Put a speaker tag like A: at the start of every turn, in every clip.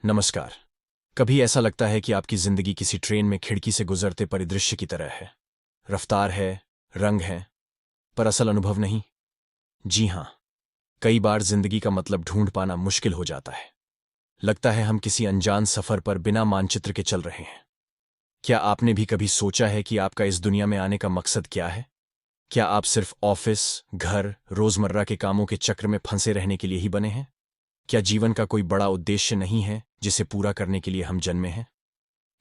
A: नमस्कार। कभी ऐसा लगता है कि आपकी जिंदगी किसी ट्रेन में खिड़की से गुजरते परिदृश्य की तरह है। रफ्तार है, रंग है, पर असल अनुभव नहीं। जी हां, कई बार जिंदगी का मतलब ढूंढ पाना मुश्किल हो जाता है। लगता है हम किसी अनजान सफर पर बिना मानचित्र के चल रहे हैं। क्या आपने भी कभी सोचा है कि आपका इस दुनिया में आने का मकसद क्या है? क्या आप सिर्फ ऑफिस, घर, रोजमर्रा के कामों के चक्र में फंसे रहने के लिए ही बने हैं? क्या जीवन का कोई बड़ा उद्देश्य नहीं है जिसे पूरा करने के लिए हम जन्मे हैं?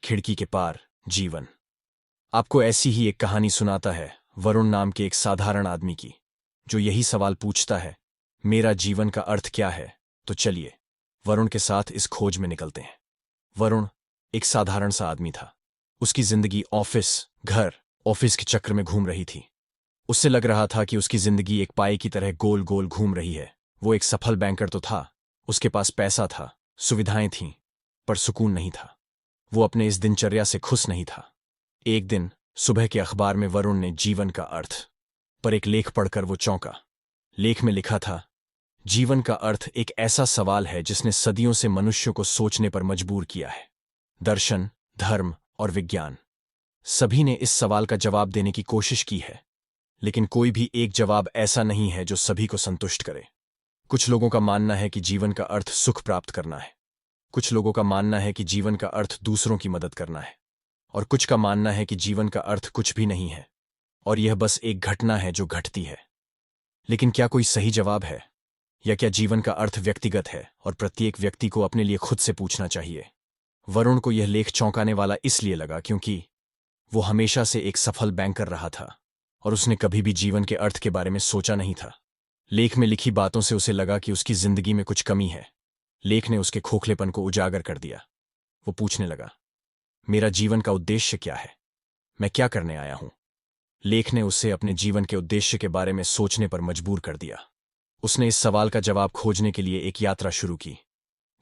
A: खिड़की के पार जीवन आपको ऐसी ही एक कहानी सुनाता है, वरुण नाम के एक साधारण आदमी की, जो यही सवाल पूछता है, मेरा जीवन का अर्थ क्या है? तो चलिए वरुण के साथ इस खोज में निकलते हैं। वरुण एक साधारण सा आदमी था। उसकी जिंदगी ऑफिस, घर, ऑफिस के चक्र में घूम रही थी। उससे लग रहा था कि उसकी जिंदगी एक पाई की तरह गोल गोल घूम रही है। वो एक सफल बैंकर तो था, उसके पास पैसा था, सुविधाएं थीं, पर सुकून नहीं था। वो अपने इस दिनचर्या से खुश नहीं था। एक दिन सुबह के अखबार में वरुण ने जीवन का अर्थ पर एक लेख पढ़कर वो चौंका। लेख में लिखा था, जीवन का अर्थ एक ऐसा सवाल है जिसने सदियों से मनुष्यों को सोचने पर मजबूर किया है। दर्शन, धर्म और विज्ञान सभी ने इस सवाल का जवाब देने की कोशिश की है, लेकिन कोई भी एक जवाब ऐसा नहीं है जो सभी को संतुष्ट करे। कुछ लोगों का मानना है कि जीवन का अर्थ सुख प्राप्त करना है। कुछ लोगों का मानना है कि जीवन का अर्थ दूसरों की मदद करना है। और कुछ का मानना है कि जीवन का अर्थ कुछ भी नहीं है और यह बस एक घटना है जो घटती है। लेकिन क्या कोई सही जवाब है? या क्या जीवन का अर्थ व्यक्तिगत है और प्रत्येक व्यक्ति को अपने लिए खुद से पूछना चाहिए? वरुण को यह लेख चौंकाने वाला इसलिए लगा क्योंकि वो हमेशा से एक सफल बैंकर रहा था और उसने कभी भी जीवन के अर्थ के बारे में सोचा नहीं था। लेख में लिखी बातों से उसे लगा कि उसकी जिंदगी में कुछ कमी है। लेख ने उसके खोखलेपन को उजागर कर दिया। वो पूछने लगा, मेरा जीवन का उद्देश्य क्या है? मैं क्या करने आया हूं? लेख ने उसे अपने जीवन के उद्देश्य के बारे में सोचने पर मजबूर कर दिया। उसने इस सवाल का जवाब खोजने के लिए एक यात्रा शुरू की।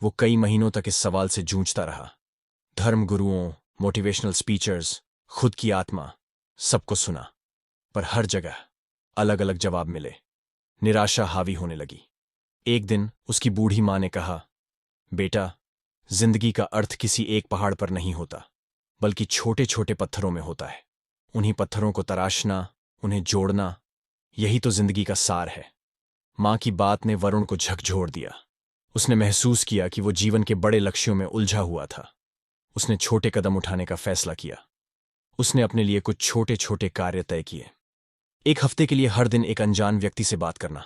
A: वो कई महीनों तक इस सवाल से जूझता रहा। धर्म गुरुओं, मोटिवेशनल स्पीचर्स, खुद की आत्मा, सबको सुना, पर हर जगह अलग अलग जवाब मिले। निराशा हावी होने लगी। एक दिन उसकी बूढ़ी मां ने कहा, बेटा, जिंदगी का अर्थ किसी एक पहाड़ पर नहीं होता, बल्कि छोटे छोटे पत्थरों में होता है। उन्हीं पत्थरों को तराशना, उन्हें जोड़ना, यही तो जिंदगी का सार है। मां की बात ने वरुण को झकझोर दिया। उसने महसूस किया कि वो जीवन के बड़े लक्ष्यों में उलझा हुआ था। उसने छोटे कदम उठाने का फैसला किया। उसने अपने लिए कुछ छोटे छोटे कार्य तय किए। एक हफ्ते के लिए हर दिन एक अनजान व्यक्ति से बात करना।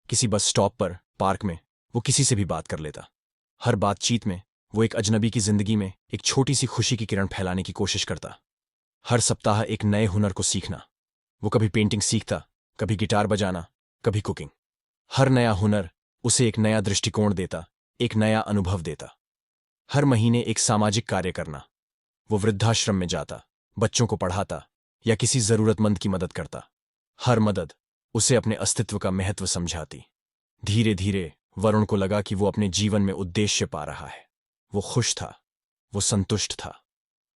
A: किसी बस स्टॉप पर, पार्क में, वो किसी से भी बात कर लेता। हर बातचीत में वो एक अजनबी की जिंदगी में एक छोटी सी खुशी की किरण फैलाने की कोशिश करता। हर सप्ताह एक नए हुनर को सीखना। वो कभी पेंटिंग सीखता, कभी गिटार बजाना, कभी कुकिंग। हर नया हुनर उसे एक नया दृष्टिकोण देता, एक नया अनुभव देता। हर महीने एक सामाजिक कार्य करना। वो वृद्धाश्रम में जाता, बच्चों को पढ़ाता या किसी जरूरतमंद की मदद करता। हर मदद उसे अपने अस्तित्व का महत्व समझाती। धीरे धीरे वरुण को लगा कि वो अपने जीवन में उद्देश्य पा रहा है। वो खुश था, वो संतुष्ट था।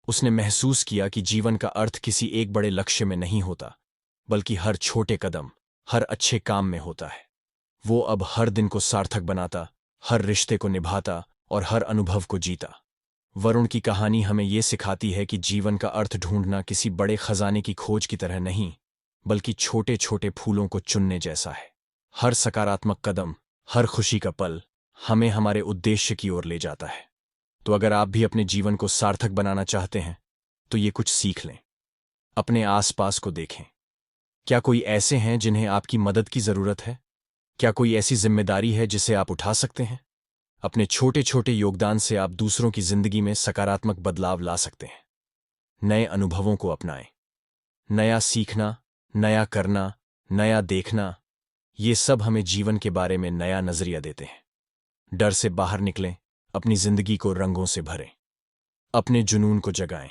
A: उसने महसूस किया कि जीवन का अर्थ किसी एक बड़े लक्ष्य में नहीं होता, बल्कि हर छोटे कदम, हर अच्छे काम में होता है। वो अब हर दिन को सार्थक बनाता, हर रिश्ते को निभाता और हर अनुभव को जीता। वरुण की कहानी हमें ये सिखाती है कि जीवन का अर्थ ढूंढना किसी बड़े खजाने की खोज की तरह नहीं, बल्कि छोटे छोटे फूलों को चुनने जैसा है। हर सकारात्मक कदम, हर खुशी का पल हमें हमारे उद्देश्य की ओर ले जाता है। तो अगर आप भी अपने जीवन को सार्थक बनाना चाहते हैं, तो ये कुछ सीख लें। अपने आसपास को देखें। क्या कोई ऐसे हैं जिन्हें आपकी मदद की जरूरत है? क्या कोई ऐसी जिम्मेदारी है जिसे आप उठा सकते हैं? अपने छोटे छोटे योगदान से आप दूसरों की जिंदगी में सकारात्मक बदलाव ला सकते हैं। नए अनुभवों को अपनाएं। नया सीखना, नया करना, नया देखना, ये सब हमें जीवन के बारे में नया नजरिया देते हैं। डर से बाहर निकलें, अपनी जिंदगी को रंगों से भरें, अपने जुनून को जगाएं।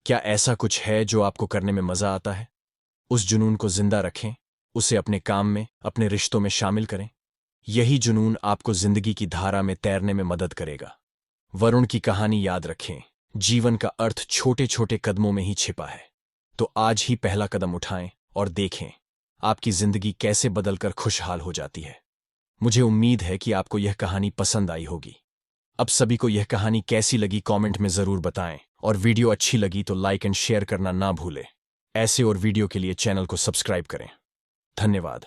A: क्या ऐसा कुछ है जो आपको करने में मजा आता है? उस जुनून को जिंदा रखें, उसे अपने काम में, अपने रिश्तों में शामिल करें। यही जुनून आपको जिंदगी की धारा में तैरने में मदद करेगा। वरुण की कहानी याद रखें, जीवन का अर्थ छोटे छोटे कदमों में ही छिपा है। तो आज ही पहला कदम उठाएं और देखें आपकी जिंदगी कैसे बदलकर खुशहाल हो जाती है। मुझे उम्मीद है कि आपको यह कहानी पसंद आई होगी। अब सभी को यह कहानी कैसी लगी कमेंट में ज़रूर बताएं, और वीडियो अच्छी लगी तो लाइक एंड शेयर करना ना भूलें। ऐसे और वीडियो के लिए चैनल को सब्सक्राइब करें। धन्यवाद।